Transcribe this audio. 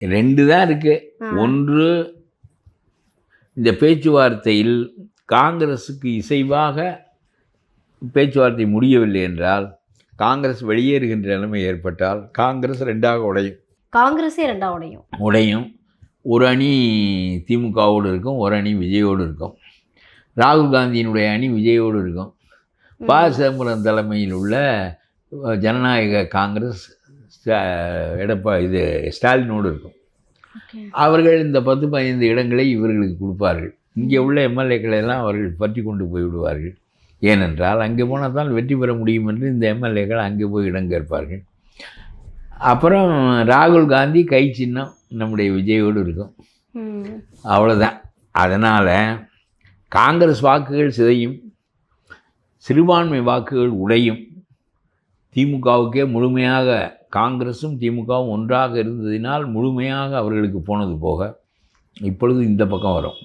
2 தான் இருக்கு. ஒன்று, இந்த பேச்சுவார்த்தையில் காங்கிரஸுக்கு இசைவாக பேச்சுவார்த்தை முடியவில்லை என்றால், காங்கிரஸ் வெளியேறுகின்ற நிலைமை ஏற்பட்டால் காங்கிரஸ் 2ஆக உடையும். காங்கிரஸே 2ஆ உடையும். ஒரு அணி திமுகவோடு இருக்கும், ஒரு அணி விஜயோடு இருக்கும். ராகுல் காந்தியினுடைய அணி விஜயோடு இருக்கும். ப. சிதம்பரம் தலைமையில் உள்ள ஜனநாயக காங்கிரஸ் ஸ்டாலினோடு இருக்கும். அவர்கள் இந்த 10-15 இடங்களை இவர்களுக்கு கொடுப்பார்கள். இங்கே உள்ள எம்எல்ஏக்களை எல்லாம் அவர்கள் பற்றி கொண்டு போய்விடுவார்கள். ஏனென்றால் அங்கே போனால் தான் வெற்றி பெற முடியும் என்று இந்த எம்எல்ஏக்கள் அங்கே போய் இடம் கேட்பார்கள். அப்புறம் ராகுல் காந்தி கை சின்னம் நம்முடைய விஜயோடு இருக்கும். அவ்வளோதான். அதனால் காங்கிரஸ் வாக்குகள் சிதையும், சிறுபான்மை வாக்குகள் உடையும். திமுகவுக்கே முழுமையாக, காங்கிரஸும் திமுகவும் ஒன்றாக இருந்ததினால் முழுமையாக அவர்களுக்கு போனது போக இப்பொழுது இந்த பக்கம் வரும்.